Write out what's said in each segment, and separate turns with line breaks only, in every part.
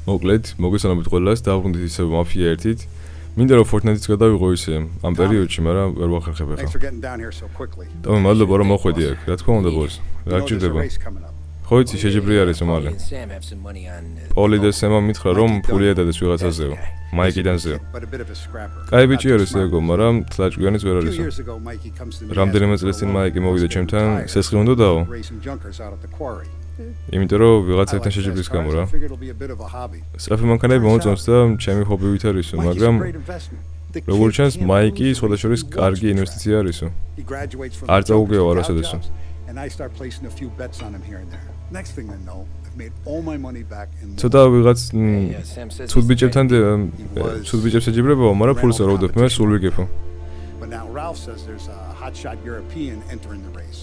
მოკლედ, მოგესალმებით ყველას, დავბრუნდით ისევ მაფია ერთით. მინდა რომ Fortnite-იც გადავიღო ისე ამ პერიოდში, მაგრამ ვერ ვახერხებ ახლა. ტომი, მადლობა რომ მოხვედი აქ. რა თქმა უნდა, ბოს. რა გჭირდება? ხო იცი, შეჯიბრი არის მალე. პოლი და სემა მითხრა რომ ფული ედადეს ვიღაცაზეო. მაიკიდანზეო. კაი ბიჭი არის ეგო, მაგრამ თლაჭკვიანიც ვერ არისო. რამდენიმე წელს წინ მაიკი მოვიდა ჩემთან, სესხი უნდა დაო. იმიტომ რომ ვიღაცათან შეჯიბრის გამო რა. სწრაფი მანქანები მომწონს და ჩემი ჰობივით არისო, მაგრამ როგორც ჩანს, მაიკი სხვადასხვის კარგი ინვესტიცია არისო. არ წაუგეო არასოდესო. ცოტა ვიღაც ცუდ ბიჭებთან ცუდ ბიჭებს ეჯიბრებაო, მაგრამ ფულს არ ვუდებ, მე სულ ვიგებო.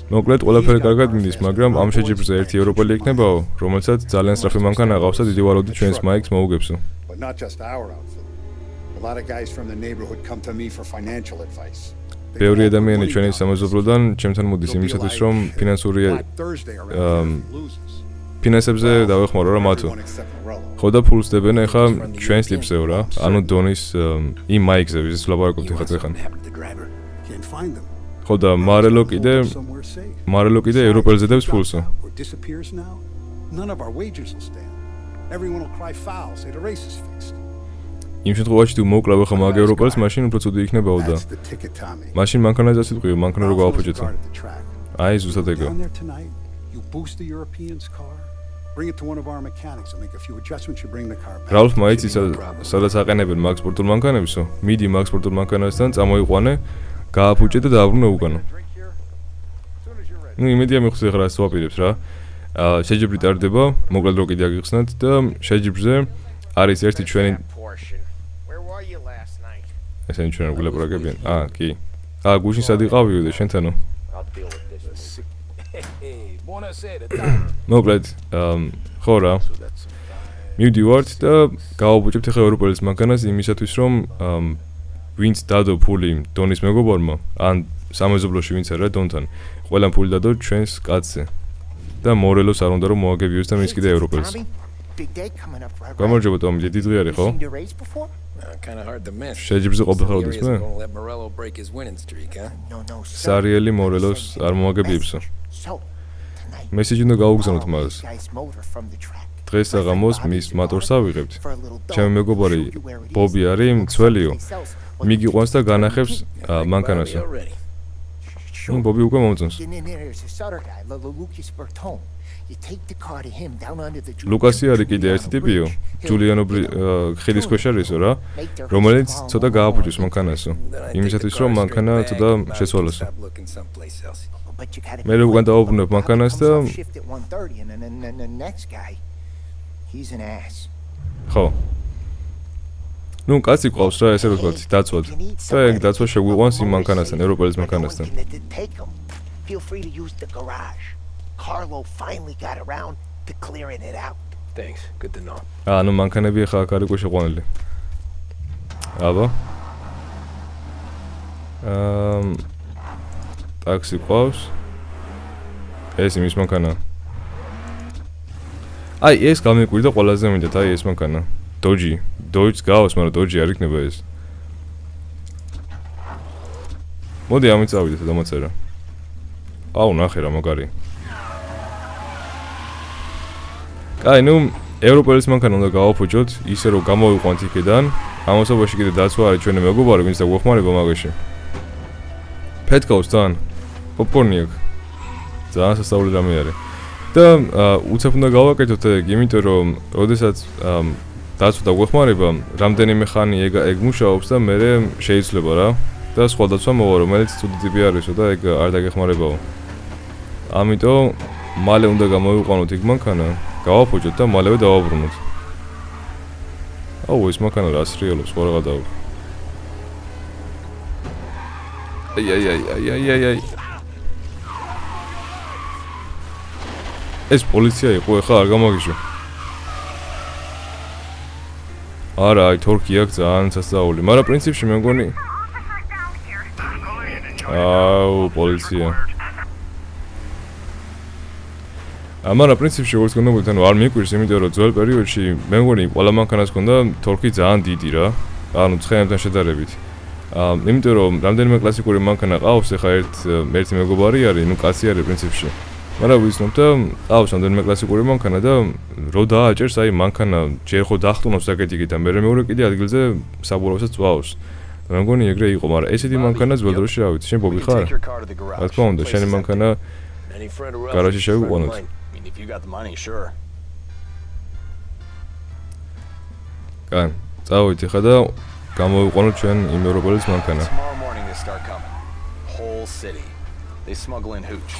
მოკლედ ყველაფერი კარგად მიდის, მაგრამ ამ შეჯიბრზე ერთი ევროპელი იქნებაო, რომელსაც ძალიან სწრაფი მანქანა აყავს და დიდი ვალოდით ჩვენს მაიკს მოუგებსო. ბევრი ადამიანი ჩვენი სამეზობლოდან ჩემთან მოდის იმისათვის, რომ ფინანსებზე დავეხმარო რა მათო. ხო და ფულს დებენ ახლა ჩვენს ტიპზეო რა, ანუ დონის იმ მაიკზე, ვიზეს ვლაპარაკობთ ახლა ეხან. ხო და მარელო კიდე ევროპელზე დებს ფულსო. იმ შემთხვევაში თუ მოკრავ ახლა მაგ ევროპელს, მაშინ უფრო ცუდი იქნებაო და მაშინ მანქანაზე სიტყვიო, მანქანა რო გავაფუჭეთო. აი ზუსტად ეგო. რალფ მაიცი სადაც აყენებენ მაგ სპორტულ მანქანებსო, მიდი მაგ სპორტულ მანქანასთან წამოიყვანე, გააფუჭე და დააბრუნე უკანო. ნუ იმედია მიხვდეთ ახლა რას ვაპირებს რა. შეჯიბრი ტარდება, მოკლედ რო კიდე აგიხსნათ და შეჯიბრზე არის ერთი ჩვენი ესენი ჩვენ გულაპარაკებიან. კი. გუშინ სად იყავიო და შენთანო. მოკლედ, ხო რა. მივდივართ და გავაბუჭებთ ახლა ევროპელის მანქანას იმისათვის, რომ ვინც დადო ფული დონის მეგობარმა, ან სამეზობლოში ვინც არა დონთან, ყველამ ფული დადო ჩვენს კაცზე. და მორელოს არ უნდა რომ მოაგებიოს და მის კიდე ევროპელს. გამარჯობა ტომი, დიდი დღე არის ხო? შეჯიბრზე ყოფილიყარ ოდის მე? სარიელი მორელოს არ მოაგებიებსო. მესიჯი უნდა გაუგზავნოთ მას. დღეს საღამოს მის მატორს ავიღებთ. ჩემი მეგობარი ბობი არის მცველიო. მიგიყვანს და განახებს მანქანასო. ბობი უკვე მომწონს. ლუკასი არის კიდე ერთი ტიპიო. ჯულიანო ხიდის ქვეშ არისო რა, რომელიც ცოტა გააფუჭოს მანქანასო. იმისათვის რომ მანქანა ცოტა შეცვალოსო. მე როგორ დავაბრუნებ მანქანას და ხო. ნუ კაცი ყავს რა, ესე რომ ვთქვათ, დაცვად. და ეგ დაცვა შეგვიყვანს იმ მანქანასთან, ევროპელის მანქანასთან. Carlo finally got around to clearing it out. Thanks, good to know. ნუ მანქანები ახლა აქ არის შეყვანილი. აბა. ტაქსი ყავს. ეს იმის მანქანა. აი ეს გამიკვირდა ყველაზე მინდათ, აი ეს მანქანა. დოჯი გავს, მაგრამ დოჯი არ იქნება ეს. მოდი ამით წავიდეთ და მოწერა. აუ ნახე რა მაგარი. კაი, ნუ ევროპელის მანქანა უნდა გავაფუჭოთ, ისე რომ გამოვიყვანთ იქიდან. ამასობაში კიდე დაცვა არის ჩვენი მეგობარი, ვინც დაგვეხმარება მაგაში. ფეთქავს თან. პოპკორნი აქვს. ძალიან სასწაული რამე არის. და უცებ უნდა გავაკეთოთ ეგ, იმიტომ რომ როდესაც დაცვა დაგვეხმარება, რამდენიმე ხანი ეგ მუშაობს და მე შეიძლება რა. და სხვა დაცვა მოვა, რომელიც ცუდი ტიპი არისო და ეგ არ დაგეხმარებაო. ამიტომ მალე უნდა გამოვიყვანოთ იქ მანქანა. გავაფუჭოთ და მალევე დავაბრუნოთ. აუ ეს მანქანა რას რეალობს, ხო რა დავა. აი. ეს პოლიცია იყო ახლა არ გამაგიჟო. არა, აი თორკი აქვს ძალიან სასწაული, მაგრამ პრინციპში მე მგონი აუ პოლიცია. ამარა პრინციპში როგორც გქონდათ, ანუ არ მიკვირს, იმიტომ რომ ძველ პერიოდში მე მგონი ყველა მანქანას ჰქონდა თორქი ძალიან დიდი რა. ანუ ცხენებთან შედარებით. იმიტომ რომ რამდენიმე კლასიკური მანქანა ყავს, ეხა ერთი მეგობარი არის, ნუ კაცი არის პრინციპში. მაგრამ ვიცნობ და ყავს რამდენიმე კლასიკური მანქანა და რო დააჭერს, აი მანქანა ჯერ ხო დახტუნოს საკეთიკი და მე მეორე კიდე ადგილზე საბურავსაც წვავს. მე მგონი ეგრე იყო, მაგრამ ესეთი მანქანა ძველ დროში რა ვიცი, შენ ბობი ხარ? რა თქმა უნდა, შენი მანქანა გარაჟში შევიყვანოთ. კან, წავიდეთ ხა და გამოვიყვანოთ ჩვენ იმ ევროპელის მანქანა.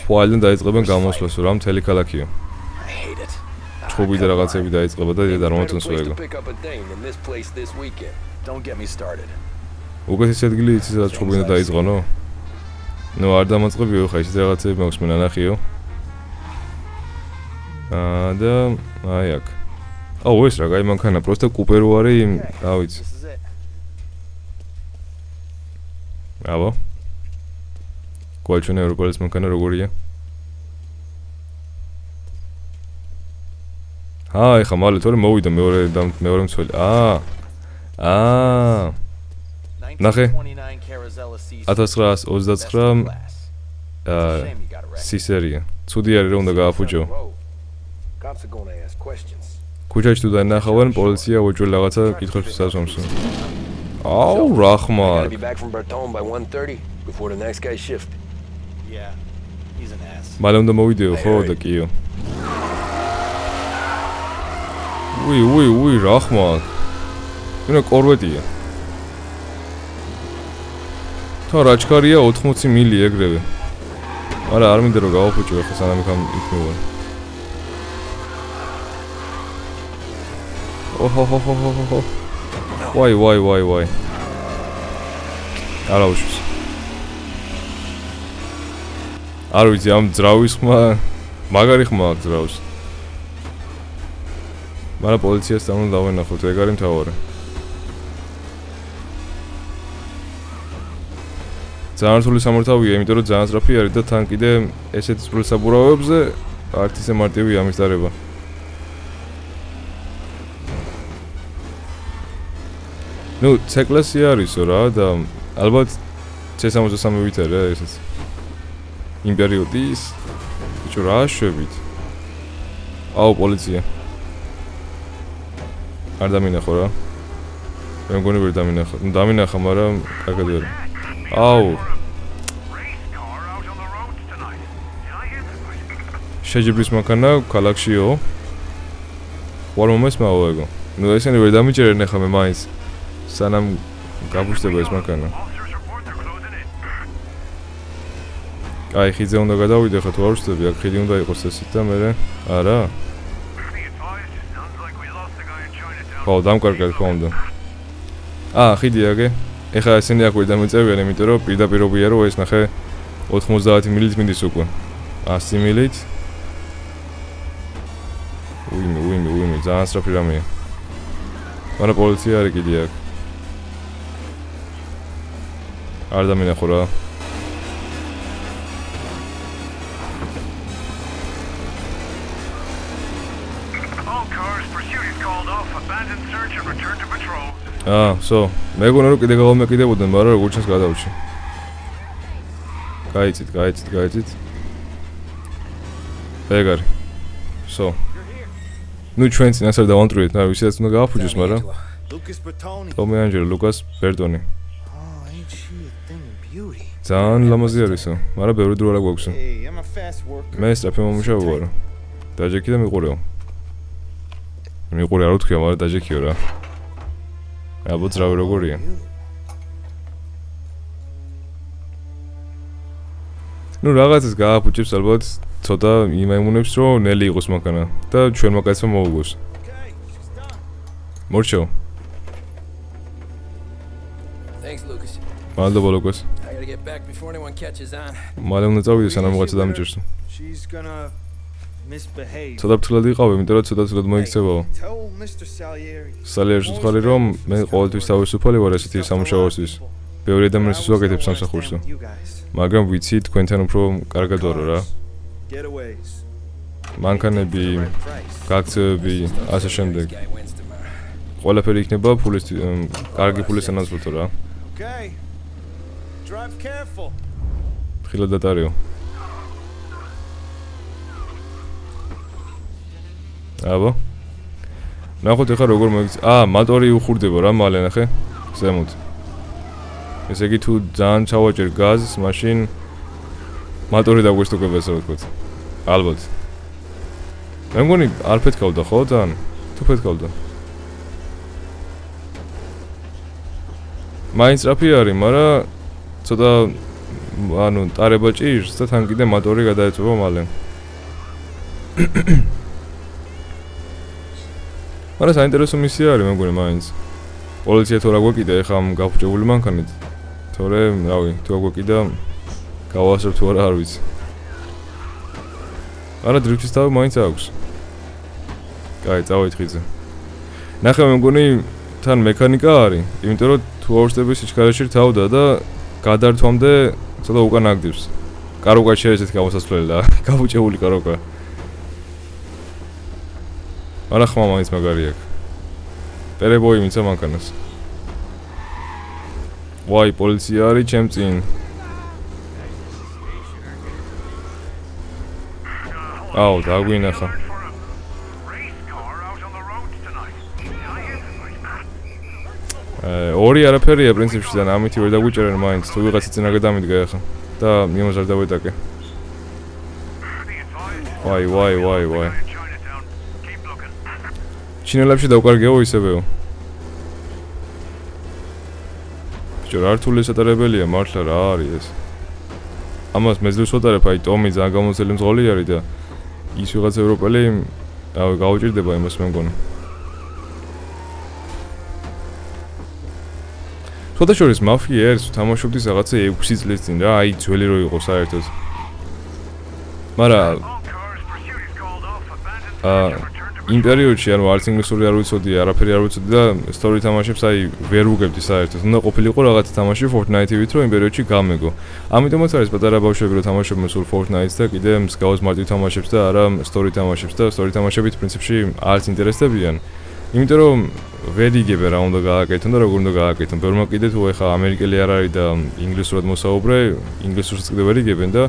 ხვალიდან დაიწყებენ გამოსვლას, რა მთელი ქალაქია. ჩხუბი და რაღაცები დაიწყება და დედა რომოთონს ვეგო. უკეთესი ადგილი იცი სადაც ჩხუბი უნდა დაიწყონო? ნუ არ დამაწყებიო ხა ისეთ რაღაცები მაქვს მე ნანახიო. და აი აქ. აუ ეს რა გაი მანქანა, პროსტა კუპე რო არის, რა ვიცი. აბა. კვალჩუნე ევროპელის მანქანა როგორია? ეხა მალე თორე მოვიდა მეორე მცველი. ნახე. 1929 C-სერია. ცუდი არის რომ უნდა გააფუჭო. ქუჩაში თუ დაინახავენ, პოლიცია უჯრედ რაღაცა კითხებს სასვამს. აუ, რა ხმარ. მალე უნდა მოვიდეო, ხო და კიო. უი, რა ხმარ. ენა კორვეტია. თა რაჩქარია 80 მილი ეგრევე. არა, არ მინდა რომ გავაფუჭო ახლა სანამ იქნება. ოჰო. ვაი. არა უშვის. არ ვიცი ამ ძრავის ხმა, მაგარი ხმა აქვს ძრავს. მაგრამ პოლიციას უნდა დავენახოთ, ეგ არის მთავარი. ძალიან რთული სამართავია, იმიტომ რომ ძალიან სწრაფი არის და თან კიდე ესეთ სრულ საბურავებზე არც ისე მარტივია ამის დარება. ნუ C-კლასი არისო რა და ალბათ C63 ვითარა ესეც. იმ პერიოდის ბიჭო რა შვებით. აუ პოლიცია. არ დამინახო რა. მე მგონი ვერ დამინახა. ნუ დამინახა, მაგრამ კარგად ვერ. აუ. შეჯიბრის მანქანა ქალაქშიო. ვარ მომესმაო ეგო. ნუ ესენი ვერ დამიჭერენ ახლა მე მაინც. სანამ გაბუშდება ეს მანქანა. აი ხიძე უნდა გადავიდე ხა თუ არ ვშტები, აქ ხიდი უნდა იყოს ესეთ და მე არა. ხო, დამკარგად ხო უნდა. ხიდი აგე. ეხლა ესენი აქ ვერ დამეწევიან, იმიტომ რომ პირდაპირობია რომ ეს ნახე 90 მილით მიდის უკვე. 100 მილით. უიმე, ძალიან სწრაფი რამეა. მაგრამ პოლიცია არის კიდე აქ. არ დამინახო რა. მეგონა რომ კიდე გავამეკიდებოდნენ, მაგრამ როგორ ჩანს გადავჭი. გაიცით. ეგარი. ნუ ჩვენ წინას არ დავანტვრიეთ, რა ვისაც უნდა გააფუჭოს, მაგრამ ტომი ანჯელო, ლუკას ბერტონი. ძალიან ლამაზი არისო, მაგრამ ბევრი დრო არ გვაქვსო. მე სწრაფი მომუშავე ვარ. დაჯექი და მიყურეო. მიყურე არ ვთქვია, მაგრამ დაჯექიო რა. აბა ძრავი როგორია? ნუ რაღაცას გააფუჭებს ალბათ, ცოტა იმაიმუნებს რომ ნელი იყოს მანქანა და ჩვენ მოკაცმა მოუგოს. მორჩო. მადლობა ლუკას. მალე უნდა წავიდე სანამ რაღაცა დამიჭერსო. ცოტა ფრთხილად იყავ, იმიტომ რომ ცოტა მოიქცევაო. სალიერს ვთქვი რომ მე ყოველთვის თავისუფალი ვარ ესეთი სამუშაოსთვის. ბევრი ადამიანს ვაკეთებ სამსახურსო. მაგრამ ვიცი თქვენთან უფრო კარგად ვარო რა. მანქანები, გაქცევები, ასე შემდეგ. ყველაფერი იქნება ფულის კარგი ფულის სანაცვლოდ რა.
Okay. Drive careful.
ხილად დატარიო. აბა. ნახოთ ახლა როგორ მოიქცე. მოტორი უხურდება რა მალე ნახე. ზემოთ. ესე იგი თუ ძალიან ჩავაჭერ გაზს, მაშინ მოტორი დაგვესტოკება ესე ვთქვათ. ალბათ. მე მგონი არ ფეთქავდა ხო ძალიან? თუ ფეთქავდა. მაინც რაფი არის, მაგრამ ცოტა ტარება ჭირს და თან კიდე მოტორი გადაეწევა მალე. მაგრამ საინტერესო მისია არის მე მგონი მაინც. პოლიცია თუ რა გვეკიდა ეხა ამ გაფუჭებული მანქანით. თორე, რავი, თუ რა გვეკიდა გავასწრებ თუ არა არ ვიცი. არა დრიფტის თავი მაინც აქვს. კაი, წავით ხიძე. ნახე მე მგონი თან მექანიკა არის, იმიტომ რომ თუ აუშტები სიჩქარეში რთავდა და გადართვამდე ცოტა უკან აგდებს. კაროკა შეეცეთ გამოსასვლელი და გაფუჭებული კაროკა. არა ხმა მაინც მაგარი აქვს. პერებოი მიცა მანქანას. ვაი, პოლიცია არის ჩემ წინ. აუ, დაგვინახა. ორი არაფერია პრინციპში და ამითი ვერ დაგვიჭერენ მაინც თუ ვიღაცა წინა გადამიდგა ახლა და მიმოზარ დავეტაკე. ვაი. ჩინელებში დავკარგეო ისევეო. ბიჭო, რა რთული სატარებელია მართლა რა არის ეს. ამას მეძლევს ვატარებ, აი ტომი ძალიან გამოცელი მძღოლი არის და ის ვიღაც ევროპელი გაუჭირდება იმას მე მგონი. შუადაშორის მაფია არის თამაშობდის რაღაცა 6 წლის წინ რა, აი ძველი რო იყო საერთოდ. მაგრამ იმ პერიოდში ანუ არც ინგლისური არ ვიცოდი, არაფერი არ ვიცოდი და story თამაშებს აი ვერ ვუგებდი საერთოდ. უნდა ყოფილიყო რაღაცა თამაში Fortnite-ით რომ იმ პერიოდში გამეგო. ამიტომაც არის პატარა ბავშვები რომ თამაშობენ სულ Fortnite-ს და კიდე მსგავს მარტივ თამაშებს და არა story თამაშებს და story თამაშებით პრინციპში არც ინტერესდებიან. იმიტომ რომ ვერ იგებენ რა უნდა გააკეთონ და როგორ უნდა გააკეთონ. ბევრმა კიდე თუ ეხა ამერიკელი არ არის და ინგლისურად მოსაუბრე, ინგლისურს კიდე ვერ იგებენ და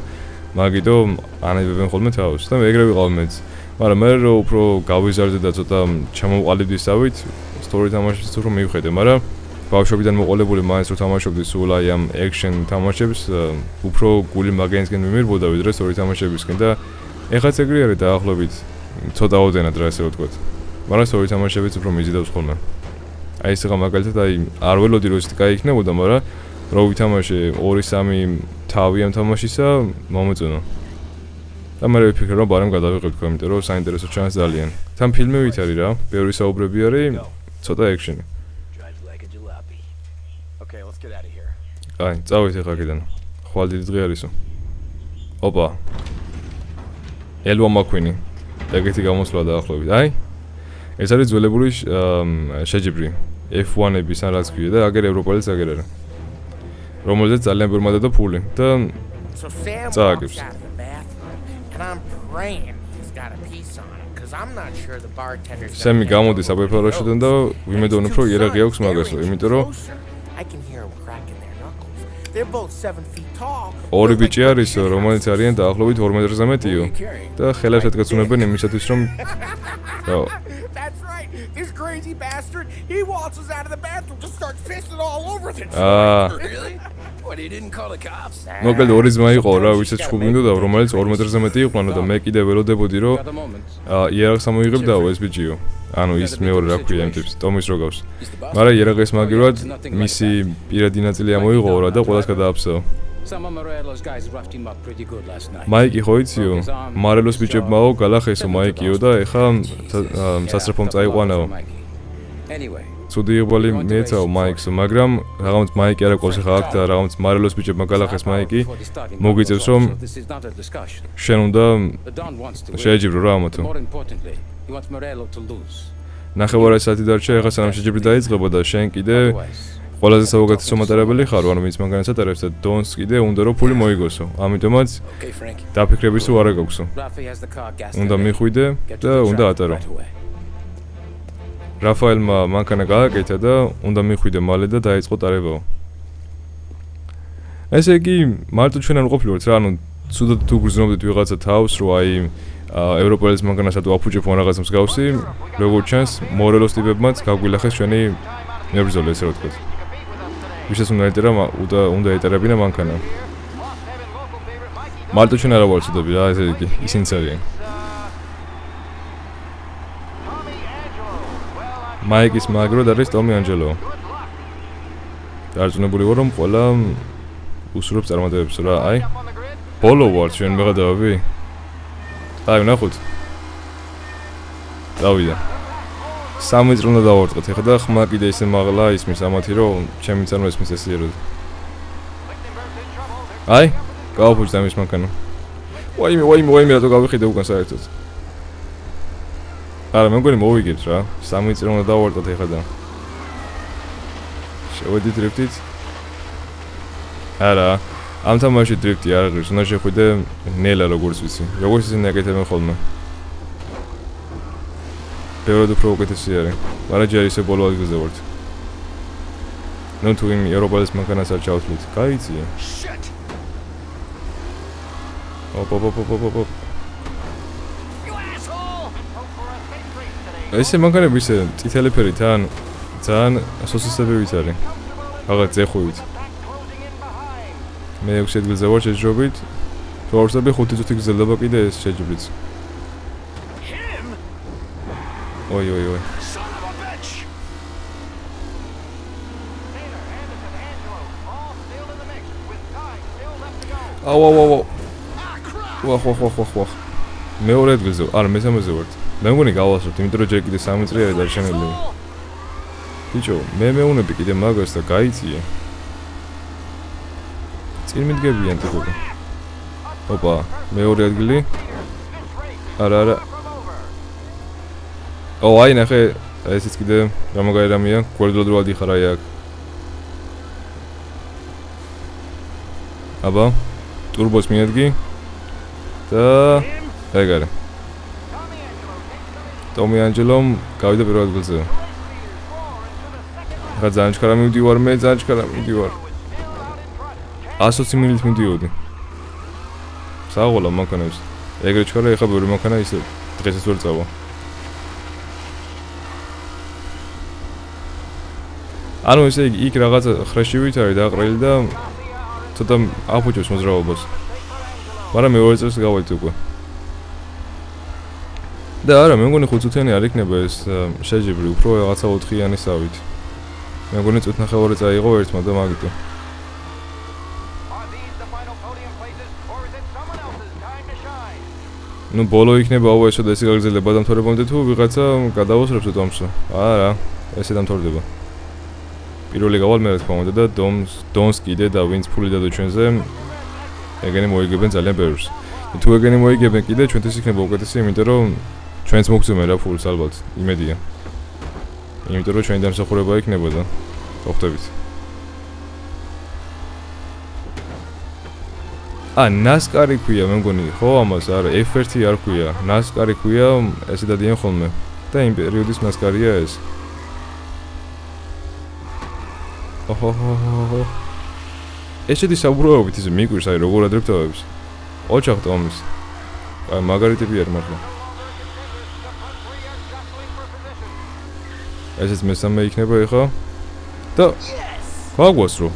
მაგითო ანებებენ ხოლმე თავს და ეგრე ვიყავ მეც. მაგრამ მე რო უფრო გავიზარდე და ცოტა ჩამოვყალიბდი სავით, story თამაშებს უფრო მივხედე, მაგრამ ბავშვობიდან მოყოლებული მაინც რო თამაშობდი სულ აი ამ action თამაშებს, უფრო გული მაგენისგან მიმირბოდა ვიდრე story თამაშებისგან და ეხაც ეგრე არის დაახლოებით ცოტა ოდენად რა ესე ვთქვათ. მაგრამ story თამაშებიც უფრო მიზიდავს ხოლმე. აი ეს რა მაგალითად აი არ ველოდი რომ ისეთი კაი იქნებოდა, მაგრამ რო ვითამაშე 2-3 თავი ამ თამაშისა მომეწონა. და მე ვიფიქრე რომ ბარემ გადავიღებ თქვენ, იმიტომ რომ საინტერესო ჩანს ძალიან. თან ფილმებით არის რა, ბევრი საუბრები არის, ცოტა ექშენი. აი, წავით ახლა აქედან. ხვალ დიდი დღე არისო. ოპა. ელვა მაკვინი. ეგეთი გამოსვლა დაახლოებით. აი. ეს არის ძველებური შეჯიბრი. F1-ების ან რაც ქვია და აგერ ევროპელიც აგერ არა. რომელზეც ძალიან ბევრი და ფული და წააგებს. სემი გამოდის აბეფარაშოდან და ვიმედოვნებ რომ იარაღი აქვს მაგასო, იმიტომ რომ ორი ბიჭი არის, რომელიც არიან დაახლოებით 2 მეტრზე მეტიო და ხელებს ეთქაცუნებენ იმისათვის რომ
This crazy bastard, he waltzes out of the bathroom and starts pissing all over the
Really? What, he didn't call the cops?
მოკლედ ორი ძმა იყო რა, ვისაც ჩხუბინდოდა, რომელიც 2 მეტრზე მეტი იყვანო და მე კიდე ველოდებოდი რომ იარაღს ამოიღებდაო ეს ბიჭიო. ანუ ის მეორე რა ქვია იმ ტიპს, ტომის როგავს. მაგრამ იარაღის მაგივრად მისი პირადი ნაწილი ამოიღო რა და ყველას გადააფსაო. მაიკი ხო იციო? მარელოს ბიჭებმაო გალახესო მაიკიო და ეხა სასწრაფომ წაიყვანაო. ცუდი იღბალი მიეცაო მაიკსო, მაგრამ რაღაც მაიკი არ აქვს ახლა აქ და რაღაც მარელოს ბიჭებმა გალახეს მაიკი მოგიწევს რომ შენ უნდა შეეჯიბრო რა ამათო. ნახევარი საათი დარჩა, ეხლა სანამ შეჯიბრი დაიწყება და შენ კიდე ყველაზე საუკეთესო მატარებელი ხარ, ანუ ვინც მანქანას ატარებს და დონს კიდე უნდა რომ ფული მოიგოსო. ამიტომაც
Okay, Frankie.
დაფიქრების თუ არა გაქვსო.
Rafi has the car gas.
უნდა მიხვიდე და უნდა ატარო. რაფაელმა მანქანა გააკეთა და უნდა მიხვიდე მალე და დაიწყო ტარებაო. ესე იგი, მარტო ჩვენ არ ყოფილვართ რა, ანუ ცუდად თუ გრძნობდით ვიღაცა თავს, რომ აი ევროპელის მანქანასა თუ აფუჭებ რაღაც მსგავსი, როგორც ჩანს, მორელოს ტიპებმაც გაგვილახეს ჩვენი მებრძოლი, ესე რომ ვთქვათ. ვისაც უნდა ეტარებინა მანქანა. მარტო ჩვენ არა ვართ ცუდები რა, ესე იგი, ისინიც არიან. მაიკის მაგროდ არის ტომი ანჯელო. დარწმუნებული ვარ, რომ ყველა უსურვებს წარმატებებს რა, აი. ბოლო ვარ ჩვენ მეღადავები. აი, ვნახოთ. დავიდა. 3 წრე უნდა დავარტყოთ ეხლა და ხმა კიდე ისე მაღლა ისმის ამათი რომ ჩემი წარმო ისმის ესიეროდ. აი, გავაფუჭდა მის მანქანა. ვაიმე რატო გავიხიდე უკან საერთოდ. არა, მე მგონი მოვიგებთ რა. 3 წრე უნდა დავარტყოთ ეხლა და. შევედით დრიფტით. არა, ამ თამაში დრიფტი არ არის, უნდა შეხვიდე ნელა როგორც ვიცი. როგორც ისინი აკეთებენ ხოლმე. ბევრად უფრო უკეთესი არის. მაგრამ ჯერ ისე ბოლო ადგილზე ვართ. ნუ თუ იმ ევროპალის მანქანას არ ჩავთვლით, გაიწია. ოპ. ესე მანქანები ისე წითელი ფერით ან ძალიან სოსისებივით არის. რაღაც ზეხვივით. მე 6 ადგილზე ვარ შეჯიბრობით. თუ არ ვსწრები 5 წუთი გრძელდება კიდე ეს შეჯიბრიც. Oi.
Son of a bitch!
აუ. ვახ. მეორე ადგილზე, არა მესამეზე ვართ. მე მგონი გავასწრებთ, იმიტომ რომ ჯერ კიდე 3 წრე არის დარჩენილი. ბიჭო, მე მეუნები კიდე მაგას და გაიწია. წინ მიდგებიან თქო. ოპა, მეორე ადგილი. არა. აი ნახე, ესეც კიდე გამოგაერამია, გვერდლად იხარ აი აქ. აბა, ტურბოს მიადგი და ეგ არის. ტომი ანჯელომ გავიდა პირველ ადგილზე. ახლა ძალიან ჩქარა მივდივარ, მე ძალიან ჩქარა მივდივარ. 120 მილით მივდიოდი. საღოლა მანქანებს. ეგრე ჩქარა, ეხლა ბევრი მანქანა ისე დღესაც ვერ წავა. ანუ ესე იგი იქ რაღაც ხრეშივით არის დაყრილი და ცოტა აფუჭებს მოძრაობას. მაგრამ მეორე წელს გავაით უკვე. და არა, მე მგონი 5 წუთიანი არ იქნება ეს შეჯიბრი, უფრო რაღაცა 4-იანი სავით. მე მგონი წუთნახევარი წაიღო ერთმა და მაგიტო. ნუ ბოლო იქნება უესო და ესე გაგრძელება დამთავრებამდე თუ ვიღაცა გადავასრებს ოტომსო. არა, ესე დამთავრდება. პირველი გავალ მე რა თქმა უნდა და დონს კიდე და ვინც ფული დადო ჩვენზე ეგენი მოიგებენ ძალიან ბევრს. თუ ეგენი მოიგებენ კიდე ჩვენთვის იქნება უკეთესი, იმიტომ რომ ჩვენც მოგწმენ რა ფულს ალბათ, იმედია. იმიტომ რომ ჩვენი დამსახურება იქნება და ხვდებით. ნასკარი ქვია, მე მგონი, ხო ამას არა, F1 არ ქვია, ნასკარი ქვია, ესე დადიან ხოლმე. და იმ პერიოდის ნასკარია ეს. ოჰო. ესეთი საბურავებით ისე მიკვირს, აი როგორ ადრებთავებს. ოჩახტ ომის. აი მაგარი ტიპი არის მართლა. ესეც მესამე იქნება ეხა. და გაგვასრო.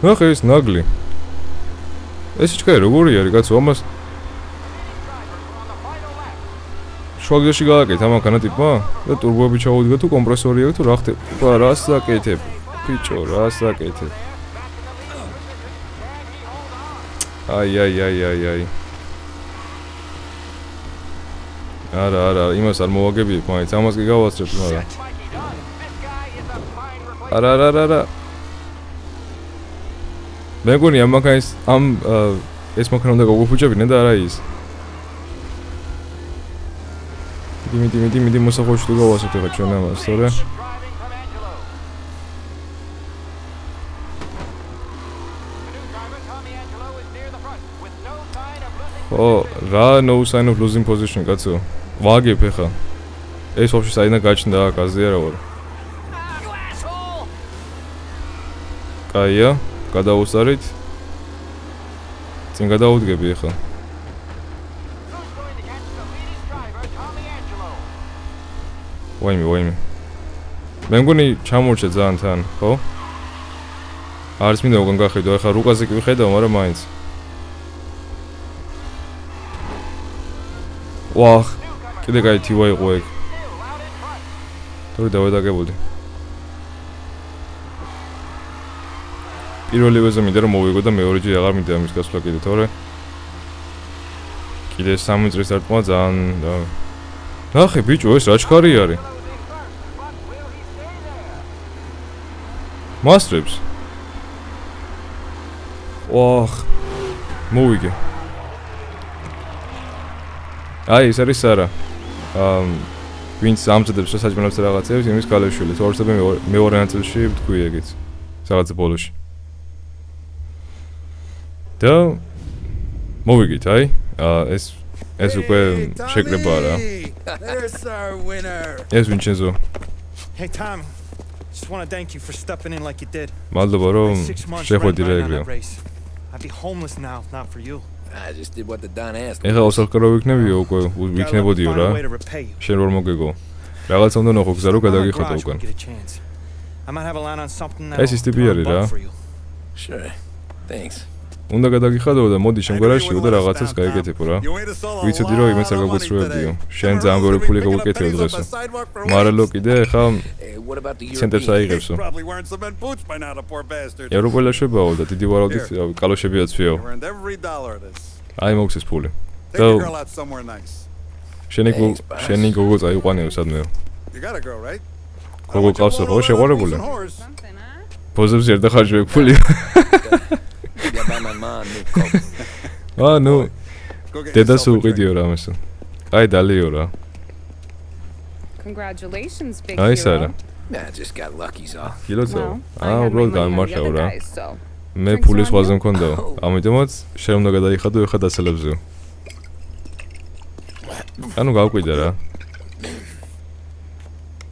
ნახე ეს ნაგლი. ეს ჩქარი როგორი არის კაცო ამას? შუაგზაში გააკეთა მანქანა ტიპმა და ტურბოები ჩაუდგა თუ კომპრესორი აქვს თუ რა ხდება? რას საკეთებ? ბიჭო, რას საკეთებ? აი. არა, იმას არ მოვაგებიებ, მაინც ამას კი გავასწრებ, მაგრამ. არა. მე მგონი ამ მანქანის ეს მანქანა უნდა გავუფუჭებინე და არა ის. მიდი მოსახოვში თუ გავასწრებ ახლა ჩვენ ამას, თორე. ხო, რა no sign of losing position კაცო. ვაგებ ეხა. ეს ვაფშე საიდან გაჩნდა აქ აზია რა ვარ.
You asshole!
კაია, გადავუსარით. წინ გადავუდგები ეხა.
Who's going to catch the latest driver, Tommy Angelo?
ვაიმე. მე მგონი ჩამორჩა ძალიან თან, ხო? არის მინდა უკან გახედო, ეხა რუკაზე კი ვხედავ, მაგრამ მაინც. ვახ, კიდე კაი თივა იყო ეგ. თორე დავედაგებოდი. პირველი ვეზე მინდა რომ მოვიგო და მეორეჯერ აღარ მინდა ამის გასვლა კიდე, თორე კიდე 3 წრის დარტყმა ძალიან და ნახე ბიჭო, ეს რა ჩქარი არის? მასტრებს. ვახ, მოვიგე. აი, ეს არის არა. ვინც ამზადებს საჭმელებს რაღაცებს, იმის კალეშვილი. თორსები მეორე ნაწილში ვთქვი ეგეც. რაღაც ბოლოში. და მოვიგეთ, აი. ეს უკვე შეკრებაა რა.
There's our winner.
ეს ვინჩენზო.
Hey, Tommy. Just want to thank you for stepping in like you did.
მადლობა რომ
6 months
შეხვედი რა
right
ეგრე.
on that race. I'd be homeless now if not for you.
I just did what the Don asked.
ეხლა ოსალკარო ვიქნებიო უკვე ვიქნებოდიო რა.
Find a way to repay you.
შენ რომ მოგეგო. რაღაცა უნდა ნახო გზა რომ გადაგიხადო
Garage
უკან.
when you get a chance. I might have a line on something that
ეს ის ტიპი არის რა.
Sure. Thanks.
უნდა გადაგიხადო და მოდი შემგვარაშიო და რაღაცას გაიგეთებო რა. ვიცოდი რომ იმეც არ გაგვეცრუებდიო. შენ ძალიან ბევრი ფული გაგვიკეთებ დღესო. მარალო კიდე ეხა
Hey, what about the
ცენტრს
European?
აიღებსო.
Probably wearing cement boots by now, the poor bastard.
ევროპელაშებაო და დიდი ვარაუდით კალოშები აცვიო.
Earned every dollar of this.
აი მოგცეს ფული.
Take your girl out somewhere nice.
შენი გოგო წაიყვანეო სადმე.
You got a girl, right?
გოგო ყავსო ხო შეყვარებული?
Something, huh?
პოზებს ერთ ახარჯვე ფული.
Yeah, buy my mom new coat.
ნუ
Go get
დედას
yourself a drink.
უყიდიო რა მისო. აი დალიო რა.
Congratulations, big
აი
hero.
სარა.
Nah, just got lucky's off.
კილოცო.
Well, I
აა
had my
უბრალოდ
money on the
გამმართავ
other
რა.
guys, so.
მე
Drinks
ფულის
on
ხვაზე
you?
მქონდაო. ამიტომაც შენ უნდა გადაიხადო ეხა დასალებზეო. ანუ გავკვიდა რა.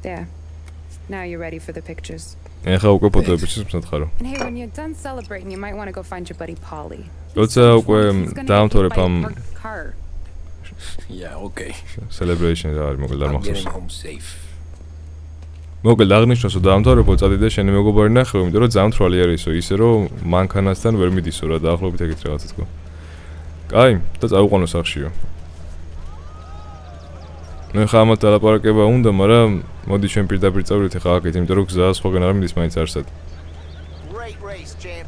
There. Now you're ready for the pictures.
ეხა უკვე ფოტოებიც მსათხარო.
And hey, when you're done celebrating, you might want to go find your buddy Polly.
როცა უკვე
He's gonna get hit
დაამთავრებ
by a
ამ
parked car.
Yeah, okay.
celebration რა არის მოკლედ არ
I'll get
მახსოვს.
him home safe.
მოკლედ აღნიშნოს რომ დაამთავრებო წადი და შენი მეგობარი ნახევ, იმიტომ რომ ძალიან თვალი არისო, ისე რომ მანქანასთან ვერ მიდისო რა დაახლოებით ეგეთ რაღაცა თქო. კაი, და წავიყვანო სახშიო. მე ხა ამათ დალაპარაკება უნდა, მაგრამ მოდი ჩვენ პირდაპირ წავიდეთ ხა აქეთ, იმიტომ რომ გზა სხვაგან არ მიდის მაინც არსად.
Great race, champ.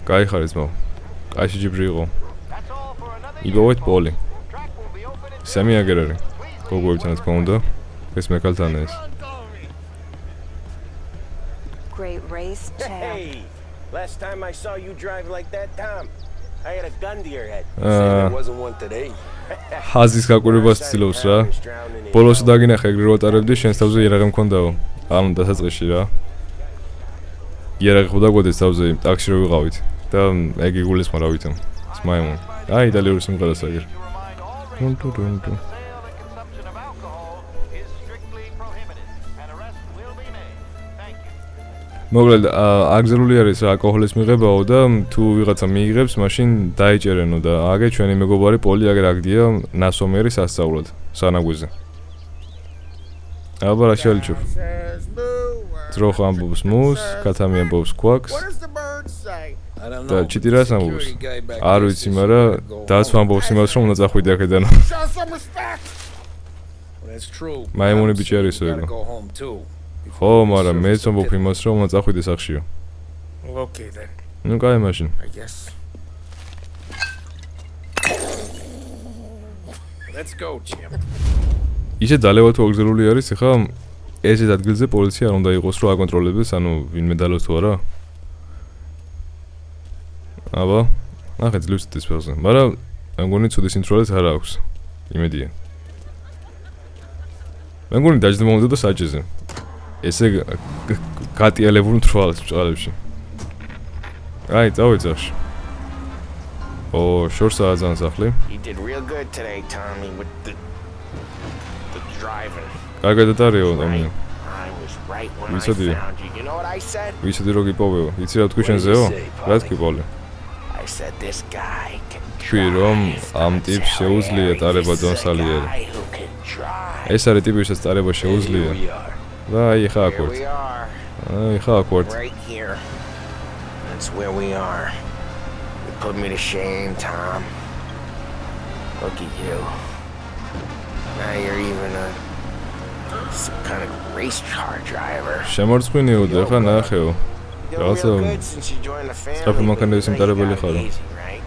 კაი ხარ ძმაო. კაიში ჯიბრი იყო.
That's all for another
იბოვეთ პოლი.
track will be open in
სამი აგერარი. გოგოებთან თქო უნდა. ეს მეკალთან ეს.
Great race, champ.
Hey, last time I saw you drive like that, Tom, I had a gun to your head.
There wasn't one today.
ჰაზის გაკვირვებას ცდილობს რა. ბოლოს დაგინახე ეგრე რო ატარებდი, შენს თავზე იარაღი მქონდაო. ანუ დასაწყისში რა. იარაღი ხო დაგვედეს თავზე, ტაქსი რო ვიყავით და ეგ იგულისხმა რა ვითომ. სმაიმონ. აი იტალიური სიმღერა საგერ.
to remind all residents that the sale and consumption of alcohol is strictly prohibited and arrests will be made. Thank you.
მოკლედ აგზელული არის ალკოჰოლის მიღებაო და თუ ვიღაცა მიიღებს, მაშინ დაიჭერენო და აგე ჩვენი მეგობარი პოლი აგერ აგდია ნასომერი სასწაულად სანაგვიზე. აბა რა შელიჩო.
Says moo.
ძროხო ამბობს მუს, კათამი ამბობს ქვაქს.
What does the bird say?
I don't
და
know.
ჩიტი რას ამბობს?
Security guy back
არ
there
ვიცი,
says
მაგრამ
you gotta go
დაცვა
home.
ამბობს იმას, რომ უნდა წახვიდე აქედან.
Show some respect.
Well, that's true.
მაიმუნი
Tom
ბიჭი
said
არის
you
ეგო.
gotta go home too.
ხო, მაგრამ მეც ამბობ იმას, რომ უნდა წახვიდე სახშიო.
Okay then,
ნუ კაი მაშინ.
I guess.
Let's go, champ.
ისე დალევა თუ აგზელული არის, ხა ესეთ ადგილზე პოლიცია არ უნდა იყოს, რომ აკონტროლებდეს, ანუ ვინმე დალოს თუ არა. აბა, ნახე ძლივს ეს ფერზე. მაგრამ მე მგონი ცუდი სიმთვრალეც არ აქვს. იმედია. მე მგონი დაждდება უნდა და საჭეზე. ესე გატიალებულ თვალებს ბჭყალებში. აი, წავეძახში. ო, შორსაა ძალიან სახლი.
You did real good today, Tommy, with the driving.
კარგად ატარიო, Tommy.
I was right when I
ვიცოდი.
found you. You know what I said?
ვიცოდი რომ გიპოვეო. იცი რა თქვი შენზეო? რა თქვი პოლი?
I said this guy can
თქვი რომ ამ ტიპს შეუძლია ტარება დონსალიერი.
guy who can drive.
ეს არის ტიპი, ვისაც ტარება შეუძლია. და აი ხა აქ
Here
ვართ.
we are,
აი ხა აქ ვართ.
right here. That's where we are. You put me to shame, Tom. Look at you. Now you're even some kind of race car driver.
შემორწყვინიო და ხა ნახეო.
You're
Also,
real good since you joined the family.
სწრაფი მანქანების
You
იმტარებელი
got
ხარო.
it easy, right?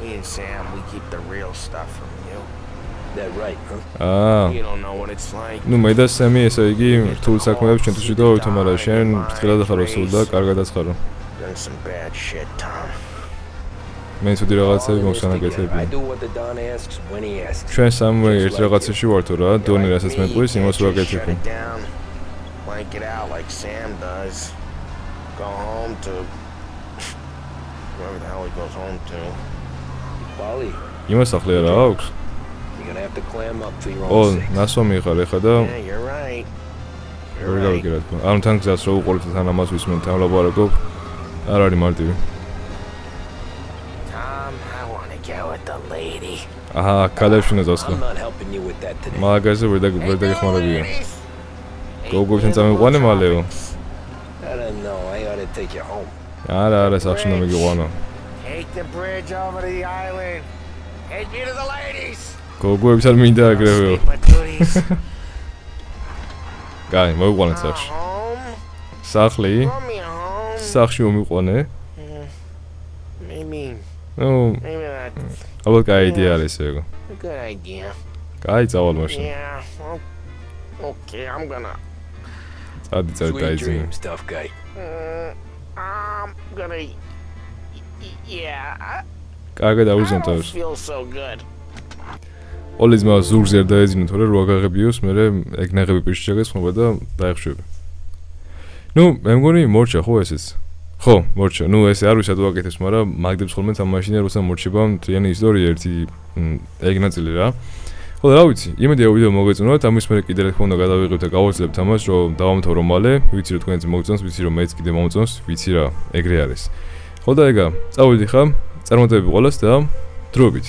Me and Sam, we keep the real stuff from you.
That right, huh?
აა,
You don't know what it's like.
ნუ მე და სემი ესე იგი რთულ საქმეებს ჩვენთვის ვიდავით, მაგრამ შენ ფრთხილად ხარო სულ და კარგადაც ხარო.
Done some bad shit, Tom.
მე ცუდი რაღაცები მოგსანაკეთებია.
I do what the Don asks when he asks.
ჩვენ სამი ერთ რაღაცაში ვართო რა, დონი რასაც მეტყვის, იმას
Shut
ვაკეთებ.
it down. Blank it out like Sam does. Go home to wherever the hell he goes home to.
Polly,
იმას სახლი არა აქვს?
you're gonna have to clam up for your
ო,
own sake.
ნასვამი ხარ ეხა და
Yeah, you're right.
ვერ
You're right.
გავიგე რა თქმა. ანუ თან გზას რო უყურეთ თან ამას ვისმენ, თან ვლაპარაკობ. არ არის მარტივი.
Tom, I want to go with the lady.
აჰა, კადებში ნაზავსხა.
I'm not helping you with that today.
მაგაზე ვერ დაგეხმარებია. გოგოებთან წამიყვანე მალეო.
I don't know. I ought to take you home.
არა, სახში უნდა მიგიყვანო.
Take the bridge over to the island. Take me to the ladies.
გოგოებთან მინდა აგრევეო.
Sleep with goodies.
კაი, მოვიყვანეთ სახში.
Home.
სახლი,
Throw me home.
სახში მომიყვანე.
Maybe
ნუ,
that's
ალბათ კაი იდეა არის ეგ.
a good idea.
კაი, წავალ მაშინ.
Yeah. Okay, I'm gonna.
წადი
Sweet
დაიძინე.
dreams, tough guy.
I'm gonna. Yeah.
კარგად
I
აუზენ
don't
თავს.
feel so good.
ოლის მას ზურგს ვერ დაეძინე, თორე რო აგაღებიოს, მე ეგ ნაღები პირში ჩაგესხმობა და დაიხშვები. ნუ, მე მგონი მორჩა ხო ესეც? ხო, მორჩა. ნუ ესე არ ვიცი რა ვაკეთებს, მაგრამ მაგდებს ხოლმე ამ მაშინე როცა მორჩება მთლიანი ისტორია ერთი ეგ ნაწილი რა. ხო და რა ვიცი, იმედია ვიდეო მოგეწონათ, ამის მერე კიდე რა თქმა უნდა გადავიღებ და გავაძლევთ ამას, რომ დავამთავრო მალე, ვიცი რომ თქვენც მოგწონს, ვიცი რომ მეც კიდე მომწონს, ვიცი რა, ეგრე არის. ხო და ეგა, წავედი ხა, წარმატებები ყველას და დროებით.